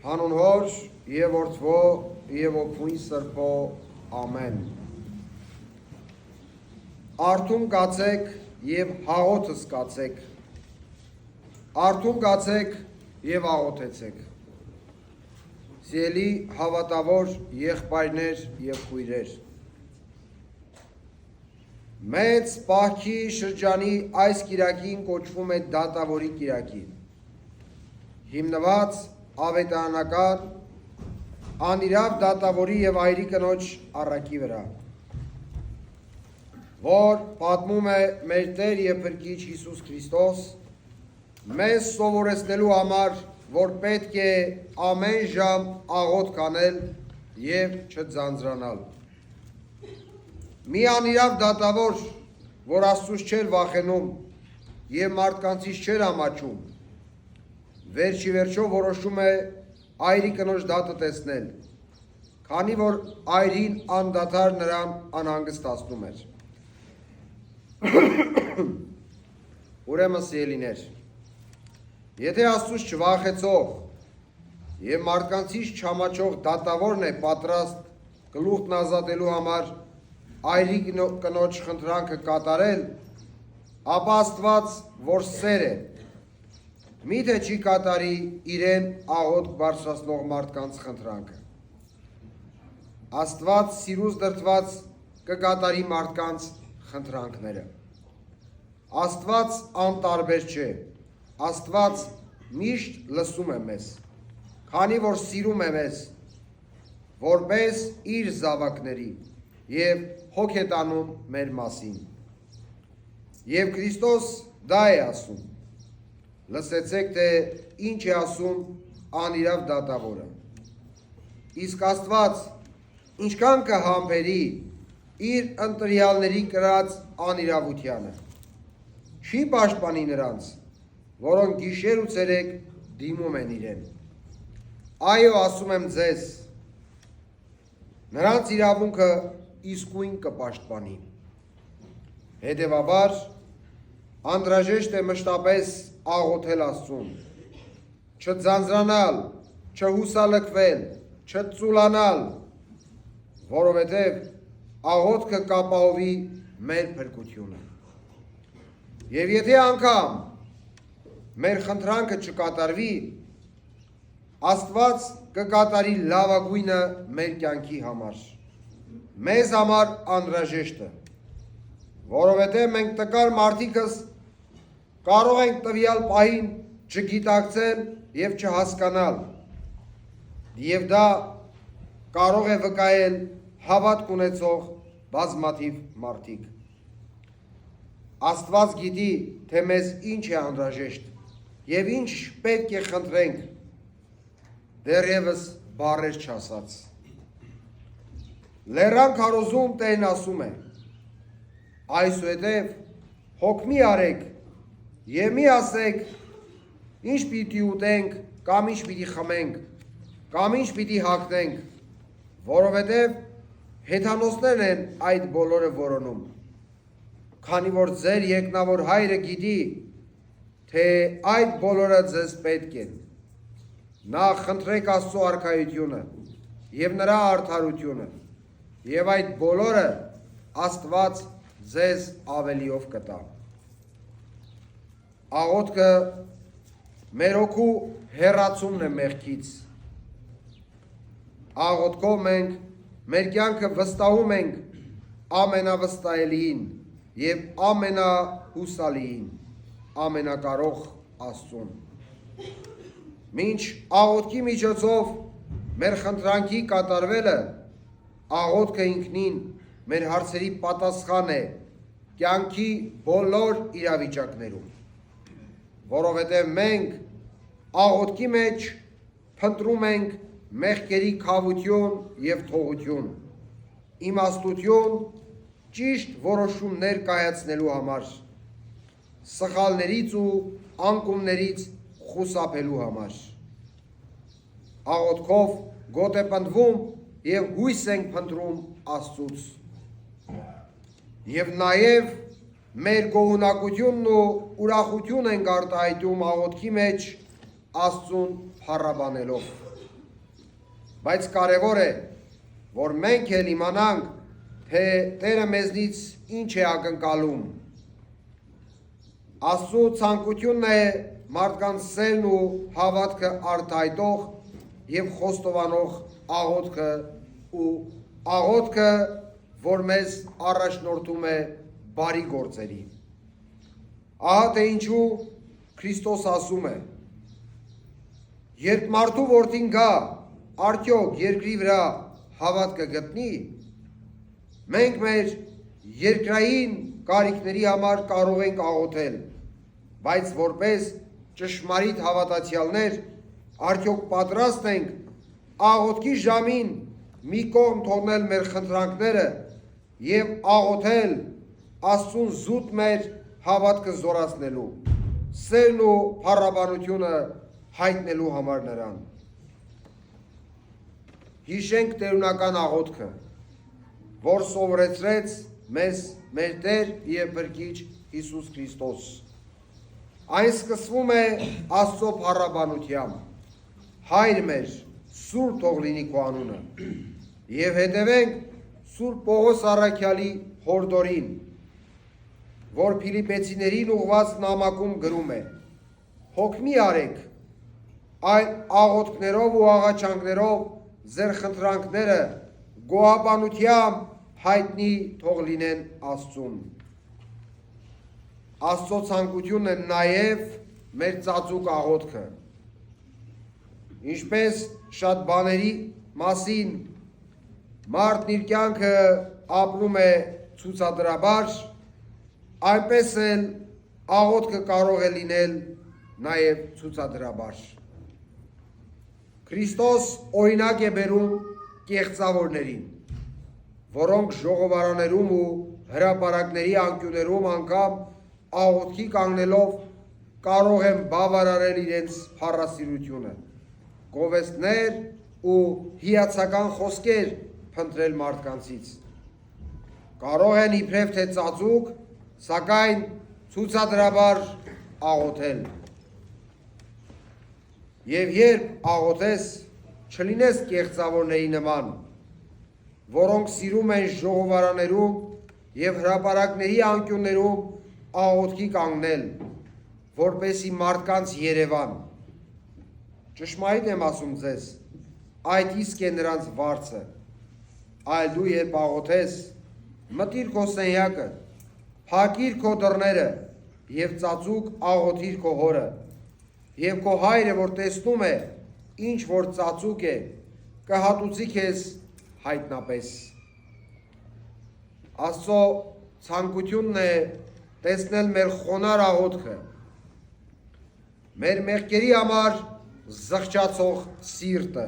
Հանուն Հոր եւ Որդվո եւ Օգնի Սրբո ամեն։ Արթուն կացեք եւ հաղոթը սկացեք։ Արթուն կացեք եւ աղոթեցեք։ Սիրելի հավատավոր եղբայրներ եւ քույրեր։ Մեծ պահքի շրջանի այս կիրակին կոչվում է դատավորի կիրակի։ Հիմնված ավետարանական անիրավ դատավորի եւ այրի կնոջ առակի վրա, որ պատմում է մեր Տեր եւ Փրկիչ Հիսուս Քրիստոս մեզ սովորեցնելու համար, որ պետք է ամեն ժամ աղոթք անել եւ չձանձրանալ։ Մի անիրավ դատավոր, որ Աստծուց չէր վախենում եւ մարդկանցից չէր ամաչում, վերջի վերջո որոշում է այրի կնոջ դատը տեսնել, քանի որ այրին անդադար նրան անհանգստացնում էր։ Ուրեմն սիրելիներ, եթե Աստծուց չվախեցող եւ մարդկանցից չամաչող դատավորն է պատրաստ գլուխն ազատելու համար այրի կնոջ խնդրանքը կատարել, ապա Աստված, որ սեր է, միթե չի կատարի իրեն աղոթք բարձրացնող մարդկանց խնդրանքը։ Աստված սիրուց դրդված կկատարի մարդկանց խնդրանքները։ Աստված անտարբեր չէ, Աստված միշտ լսում է մեզ, քանի որ սիրում է մեզ, որպես իր զավակների եւ հոգ է տանում մեր մասին։ Եվ Քրիստոս դա է ասում։ Լսեցեք, թե ինչ է ասում անիրավ դատավորը։ Իսկ Աստված ինչքան կհամբերի իր ընտրյալների կրած անիրավությանը, չի պաշտպանի նրանց, որոնք գիշեր ու ցերեկ դիմում են իրեն։ Այո, ասում եմ ձեզ, նրանց իրավունքը իսկույն կպաշտպանի։ Հետևաբար, անհրաժեշտ է մշտապես աղոթել Աստծուն, չձանձրանալ, չհուսալքվել, չծուլանալ, որովհետև աղոթքը կապահովի մեր փրկությունը։ Եվ եթե անգամ մեր խնդրանքը չկատարվի, Աստված կկատարի լավագույնը մեր կյանքի համար, մեզ համար անհրաժեշտը, որովհետև մենք տկար մարդիկս կարող ենք տվյալ պահին չգիտակցել եւ չհասկանալ, եւ դա կարող է վկայել հավատք ունեցող բազմաթիվ մարդիկ։ Աստված գիտի, թե մեզ ինչ է անհրաժեշտ եւ ինչ պետք է խնդրենք, դեռևս բառեր չասած։ Լեռան քարոզում Տերն ասում է. այսուհետև հոգ մի արեք եւ մի ասեք ինչ պիտի ուտենք կամ ինչ պիտի խմենք կամ ինչ պիտի հագնենք, որովհետև հեթանոսներն են այդ բոլորը որոնում, քանի որ ձեր երկնավոր Հայրը գիտի, թե այդ բոլորը ձեզ պետք են։ Նախ խնդրեք Աստծո արքայությունը եւ նրա արդարությունը, եւ այդ բոլորը Աստված ձեզ ավելիով կտա։ Աղոթքը մեր հոգու հեռացումն է մեղքից։ Աղոթքով մենք մեր կյանքը վստահում ենք ամենավստահելիին եւ ամենահուսալիին, ամենակարող Աստծուն։ Մինչ աղոթքի միջոցով մեր խնդրանքի կատարվելը, աղոթքը ինքնին մեր հարցերի պատասխան է կյանքի բոլոր իրավիճակներում, որովհետև մենք աղոթքի մեջ փնտրում ենք մեղքերի քավություն եւ թողություն, իմաստություն, ճիշտ որոշումներ կայացնելու համար, սխալներից ու անկումներից խուսափելու համար։ Աղոթքով գոտ է պնդվում եւ հույս ենք փնտրում Աստծուց։ Եվ նաեւ մեր գոհունակությունն ու ուրախություն ենք արտահայտում աղոթքի մեջ Աստծուն փառաբանելով։ բայց կարևոր է, որ մենք էլ իմանանք, թե Տերը մեզնից ինչ է ակնկալում։ Աստծո ցանկությունն է մարդկանց սերն ու հավատքը արտահայտող եւ խոստովանող աղոթքը, որ մեզ առաջնորդում է բարի գործերի։ Ահա թե ինչու Քրիստոս ասում է. երբ մարդու որդին գա, արդյոք երկրի վրա հավատ կգտնի, մենք մեր երկրային կարիքների համար կարող ենք աղոթել, բայց որպես ճշմարիտ հավատացյալներ արդյոք պատրաստ ենք աղոթքի ժամին մի կողմ թողնել մեր խնդրանքները և աղոթել Աստծուն զուտ մեր հավատքը զորացնելու, սերն ու փառաբանությունը հայտնելու համար նրան։ Հիշենք տերունական աղոթքը, որ սովորեցրեց մեզ մեր Տեր և Փրկիչ Հիսուս Քրիստոս։ Այն սկսվում է Աստծո փառաբանությամբ. Հայր մեր, սուրբ թող լինի քո անունը, և հետևենք Սուրբ Պողոս առաքյալի հորդորին, որ Փիլիպպեցիներին ուղղված նամակում գրում է. հոգ մի արեք, այլ աղոթքներով ու աղաչանքներով ձեր խնդրանքները գոհաբանությամբ հայտնի թող լինեն Աստծուն։ Աստծո ցանկությունն է նաև մեր ծածուկ աղոթքը։ Ինչպես շատ բաների մասին մարդն իր կյանքը ապրում է ցուցադրաբար, այնպես էլ աղոթքը կարող է լինել նաև ցուցադրաբար։ Քրիստոս օրինակ է բերում կեղծավորներին, որոնք ժողովարաներում ու հրապարակների անկյուններում անգամ աղոթքի կանգնելով կարող են բավարարել իրենց փառասիրությունը, գովեստներ ու հիացական խոսքեր փնտրել մարդկանցից։ Կարող են իբրև թե ծածուկ, սակայն ցուցադրաբար աղոթել։ Եվ երբ աղոթես, չլինես կեղծավորների նման, որոնք սիրում են ժողովարաներում և հրապարակների անկյուններում աղոթքի կանգնել, որպեսզի մարդկանց երևան։ Ճշմարիտ եմ ասում ձեզ, այդ իսկ է նրանց վարձը, այլ դու երբ աղոթես, մտիր քո սենյակը, փակիր քո դռները և ծածուկ աղոթիր քո հորը, և քո հայրը, որ տեսնում է, ինչ որ ծածուկ է, կհատուցի քեզ հայտնապես։ Աստծո ցանկությունն է տեսնել մեր խոնար աղոթքը, մեր մեղքերի համար զղջացող սիրտը։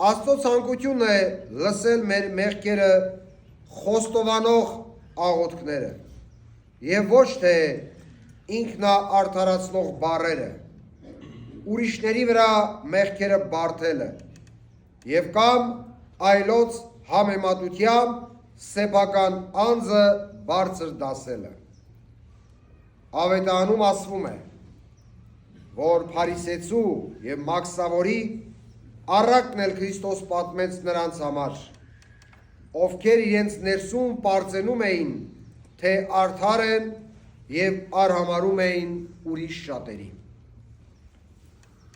Աստծո ցանկությունն է լսել մեր մեղքերը խոստովանող աղոթքները և ոչ թե ինքնաարդարացնող բառերը, ուրիշների վրա մեղքերը բարդելը և կամ այլոց համեմատությամբ սեփական անձը բարձր դասելը։ Ավետարանում ասվում է, որ Փարիսեցու և Մաքսավորի առակն էլ Քրիստոս պատմեց նրանց համար, ովքեր իրենց ներսում պարծենում էին, թե արդար են և արհամարհում էին ուրիշ շատերի։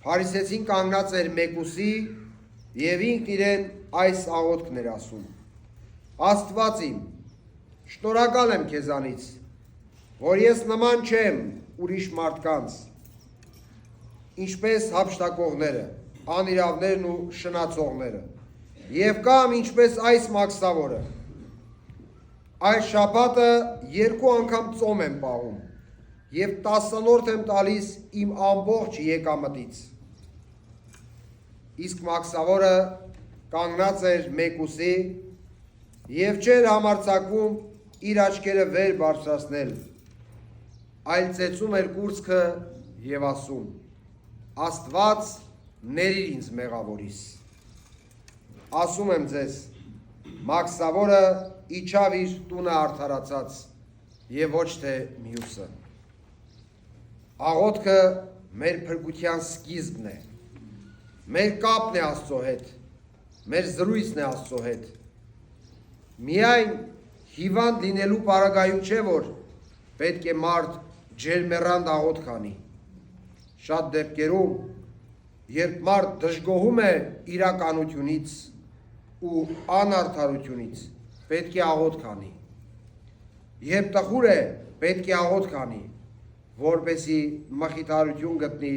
Փարիսեցին կանգնած էր մեկուսի և ինքն իրեն այս աղոթքն էր ասում. Աստված իմ, շնորհակալ եմ քեզանից, որ ես նման չեմ ուրիշ մարդկանց, ինչպես հափշտակողները, անիրավներն ու շնացողները, և կամ ինչպես այս Մաքսավորը, այս շաբաթը 2 անգամ ծոմ եմ պահում և 10-րդ եմ տալիս իմ ամբողջ եկամտից։ Իսկ Մաքսավորը կանգնած էր մեկուսի և չէր համարձակվում իր աչքերը վեր բարձրացնել, այլ ծեծում էր կուրծքը և ասում. Աստված ներիր ինձ մեղավորիս։ Ասում եմ ձեզ, Մաքսավորը իջավ իր տունը արդարացած և ոչ թե մյուսը։ Աղոթքը մեր փրկության սկիզբն է, մեր կապն է Աստծո հետ, մեր զրույցն է Աստծո հետ։ Միայն հիվանդ լինելու պարագայում չէ, որ պետք է մարդ ջերմեռանդ աղոթք անի։ Շատ դեպքերում, երբ մարդ դժգոհում է իրականությունից ու անարդարությունից, պետք է աղոթք անի։ Երբ տխուր է, պետք է աղոթք անի, որպեսզի մխիթարություն գտնի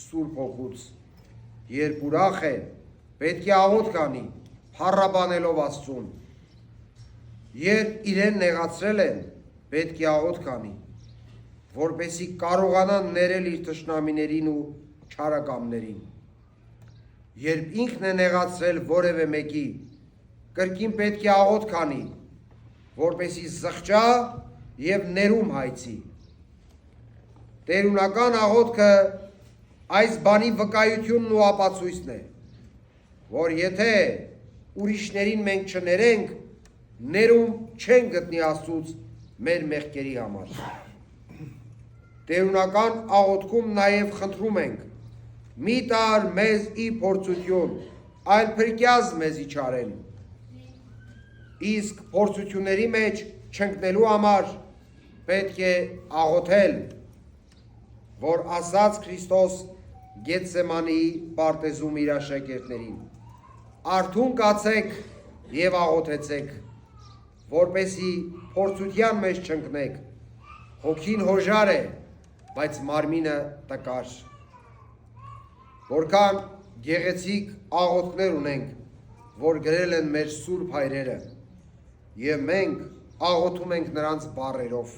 Սուրբ Հոգուց։ Երբ ուրախ է, պետք է աղոթք անի, փառաբանելով Աստծուն։ Երբ իրեն նեղացրել են, պետք է աղոթք անի, որպեսզի կարողանան ներել իր թշնամիներին ու չարակամներին։ Երբ ինքն է նեղացրել որևէ մեկի, կրկին պետք է աղոթք անի, որպեսզի զղջա և ներում հայցի։ Տերունական աղոթքը այս բանի վկայությունն ու ապացույցն է, որ եթե ուրիշներին մենք չներենք, ներում չեն գտնի Աստծուց մեր մեղքերի համար։ Տերունական աղոթքում նաև խնդրում ենք. մի տար մեզ ի փորձություն, այլ փրկյազ մեզի չարեն։ Իսկ փորձությունների մեջ չընկնելու համար պետք է աղոթել, որ ասաց Քրիստոս Գեթսեմանիի պարտեզում իր աշակերտներին. արթուն կացեք և աղոթեցեք, որպեսզի փորձության մեջ չընկնեք, հոգին հոժար է, բայց մարմինը տկար։ Որքան գեղեցիկ աղոթքներ ունենք, որ գրել են մեր սուրբ հայրերը, և մենք աղոթում ենք նրանց բառերով,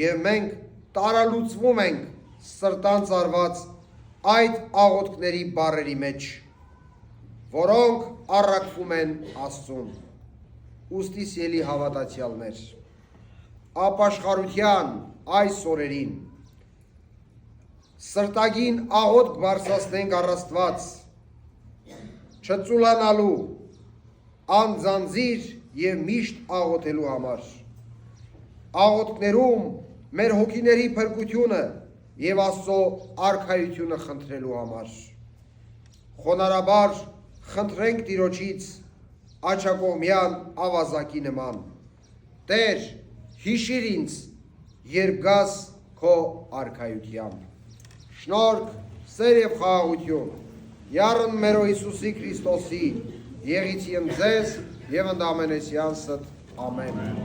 և մենք տարալուծվում ենք սրտան ծարված այդ աղոթքների բառերի մեջ, որոնք առաքվում են Աստծուն։ Ուստի սիրելի հավատացյալներ, ապաշխարության այս օրերին սրտագին աղոթք բարձրացնենք առ Աստված, չծուլանալու, անձանձիր և միշտ աղոթելու համար։ Աղոթքներում մեր հոգիների փրկությունը և Աստծո արքայությունը խնդրելու համար։ Խոնարհաբար խնդրենք Տիրոջից աջակողմյան ավազակի նման. Տեր, հիշիր ինձ, երբ գաս քո արքայությամբ։ Շնորհք, սեր և խաղաղություն յառն մերո Հիսուսի Քրիստոսի եղիցի ընդ ձեզ և ընդ ամենեսյան ստ։ Ամեն։